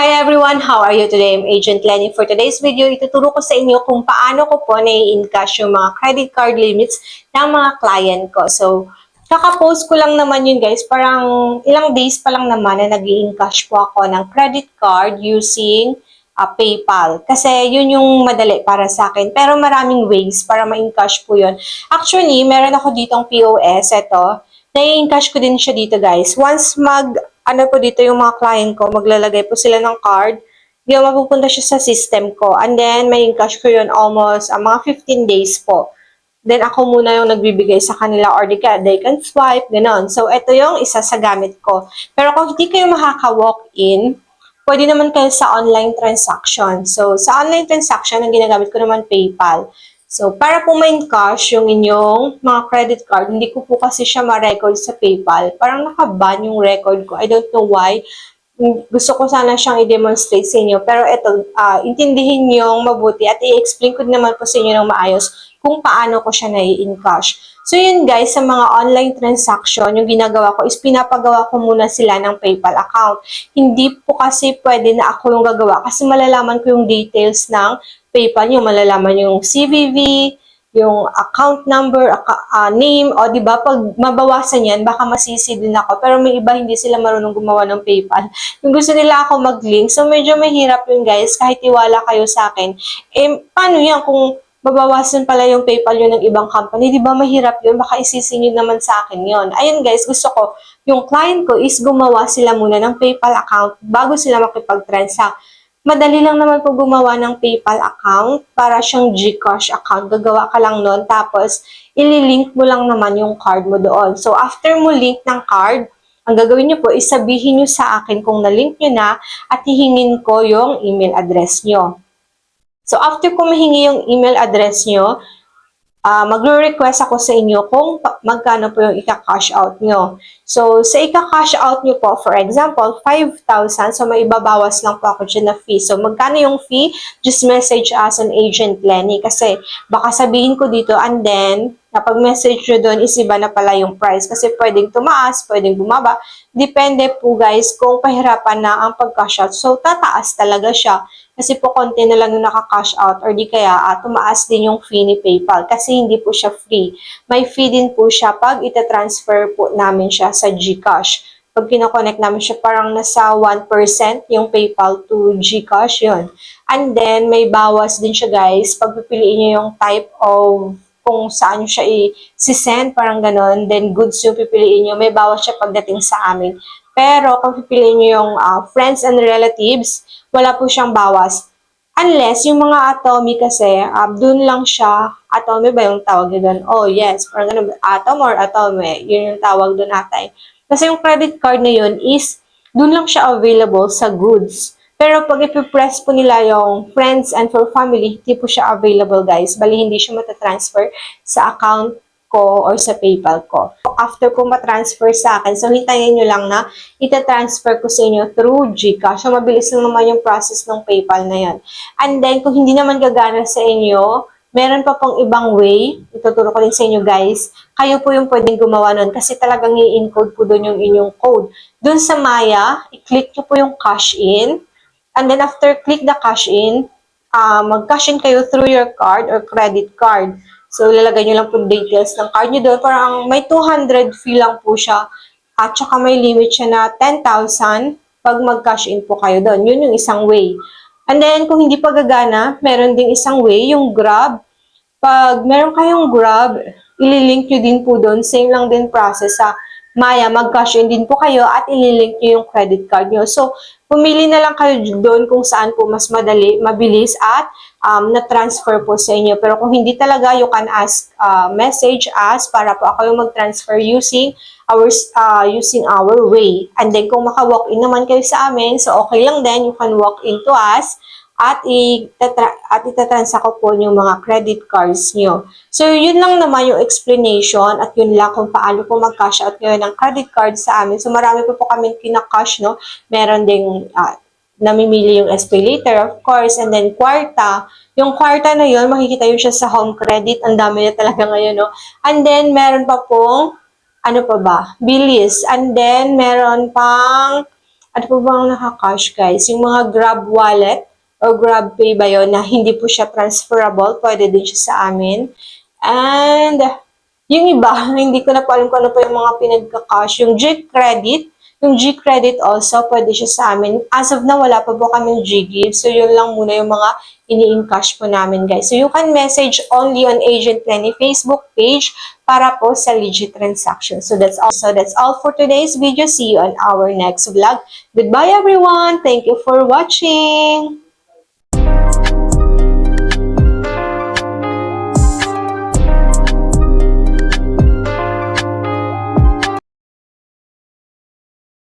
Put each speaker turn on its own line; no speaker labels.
Hi everyone! How are you today? I'm Agent Lenny. For today's video, ituturo ko sa inyo kung paano ko po nai-encash yung mga credit card limits ng mga client ko. So, kaka-post ko lang naman yun guys. Parang ilang days pa lang naman na nag-i-encash po ako ng credit card using PayPal. Kasi yun yung madali para sa akin. Pero maraming ways para ma-encash po yun. Actually, meron ako ditong POS. Ito, nai-encash ko din siya dito guys. Once ano po dito yung mga client ko, maglalagay po sila ng card, yung mapupunta siya sa system ko. And then, may encash ko yun almost mga 15 days po. Then, ako muna yung nagbibigay sa kanila or they can swipe, gano'n. So, ito yung isa sa gamit ko. Pero kung hindi kayo makaka-walk-in, pwede naman kayo sa online transaction. So, sa online transaction, ang ginagamit ko naman PayPal. So, para po ma-encash yung inyong mga credit card, hindi ko po kasi siya ma-record sa PayPal. Parang naka-ban yung record ko. I don't know why. Gusto ko sana siyang i-demonstrate sa inyo. Pero ito, intindihin nyo mabuti at i-explain ko naman po sa inyo ng maayos kung paano ko siya na-encash. So, yun guys, sa mga online transaction, yung ginagawa ko is pinapagawa ko muna sila ng PayPal account. Hindi po kasi pwede na ako yung gagawa kasi malalaman ko yung details ng PayPal nyo, malalaman yung CVV, yung account number, name, o di ba pag mabawasan yan, baka masisi din ako. Pero may iba hindi sila marunong gumawa ng PayPal. Yung gusto nila ako mag-link, so medyo mahirap yun guys, kahit tiwala kayo sa akin. Eh, paano yan kung babawasan pala yung PayPal yun ng ibang company? Di ba mahirap yun? Baka isisingin naman sa akin yun. Ayun guys, gusto ko, yung client ko is gumawa sila muna ng PayPal account bago sila makipag-transact. Madali lang naman po gumawa ng PayPal account para siyang GCash account. Gagawa ka lang nun, tapos ililink mo lang naman yung card mo doon. So, after mo link ng card, ang gagawin nyo po is sabihin nyo sa akin kung na-link nyo na at hihingin ko yung email address nyo. So, after ko mahingi yung email address nyo, magre-request ako sa inyo kung magkano po yung ika-cash out nyo. So, sa ika-cash out nyo po, for example, 5,000. So, may ibabawas lang po ako dyan na fee. So, magkano yung fee? Just message us on Agent Lenny. Kasi, baka sabihin ko dito and then, napag-message nyo doon is iba na pala yung price. Kasi pwedeng tumaas, pwedeng bumaba. Depende po guys kung pahirapan na ang pag-cash out. So, tataas talaga siya. Kasi po konti na lang yung naka-cash out or di kaya tumaas din yung fee ni PayPal kasi hindi po siya free. May fee din po siya pag ita-transfer po namin siya sa GCash. Pag kino-connect namin siya, parang nasa 1% yung PayPal to GCash yun. And then, may bawas din siya guys. Pag pipiliin nyo yung type of kung saan nyo siya i-send, parang ganon. Then, goods yung pipiliin nyo. May bawas siya pagdating sa amin. Pero, kung pipiliin nyo yung friends and relatives, wala po siyang bawas. Unless, yung mga Atomy kasi, dun lang siya, Atomy ba yung tawag nyo dun? Oh, yes. Parang ganun, Atom or Atomy. Yun yung tawag dun natin. Kasi yung credit card na yun is, dun lang siya available sa goods. Pero pag ipipress po nila yung friends and for family, hindi po siya available guys. Bali, hindi siya matatransfer sa account ko or sa PayPal ko. After po matransfer sa akin, so hintayin nyo lang na itatransfer ko sa inyo through GCash. So, mabilis lang naman yung process ng PayPal na yan. And then, kung hindi naman gagana sa inyo, meron pa pong ibang way, ituturo ko din sa inyo guys, kayo po yung pwedeng gumawa nun kasi talagang i-encode po doon yung inyong code. Doon sa Maya, i-click nyo po yung cash in, and then after click the cash in, mag-cash in kayo through your card or credit card. So, lalagay nyo lang po details ng card nyo doon. Parang may 200 fee lang po siya. At saka may limit siya na 10,000 pag mag-cash in po kayo doon. Yun yung isang way. And then, kung hindi pa gagana, meron ding isang way, yung Grab. Pag meron kayong Grab, ililink nyo din po doon. Same lang din process sa Maya, mag-cash in din po kayo at ililink nyo yung credit card nyo. So, pumili na lang kayo doon kung saan po mas madali, mabilis at na-transfer po sa inyo. Pero kung hindi talaga, you can ask, message us para po ako yung mag-transfer using our way. And then, kung maka-walk-in naman kayo sa amin, so okay lang din, you can walk in to us at itatransact ko po yung mga credit cards nyo. So, yun lang naman yung explanation at yun lang kung paano po mag-cash out ngayon ng credit card sa amin. So, marami po kami kina-cash, no? Meron ding namimili yung SPayLater, of course, and then Kwarta. Yung Kwarta na yun, makikita yun siya sa home credit. Ang dami na talaga ngayon, no? And then, meron pa pong, ano pa ba? Bilis. And then, meron pang Ano po bang naka-cash guys? Yung mga Grab wallet o Grab Pay ba yun na hindi po siya transferable, pwede din siya sa amin. And yung iba, hindi ko na po alam kung ano po yung mga pinagka-cash. Yung G-Credit, yung G-Credit also, pwede siya sa amin. As of now, wala pa po kaming G-Give. So, yun lang muna yung mga ini-encash po namin, guys. So, you can message only on Agent Lenny Facebook page para po sa legit transaction. So, that's all. So, that's all for today's video. See you on our next vlog. Goodbye, everyone. Thank you for watching.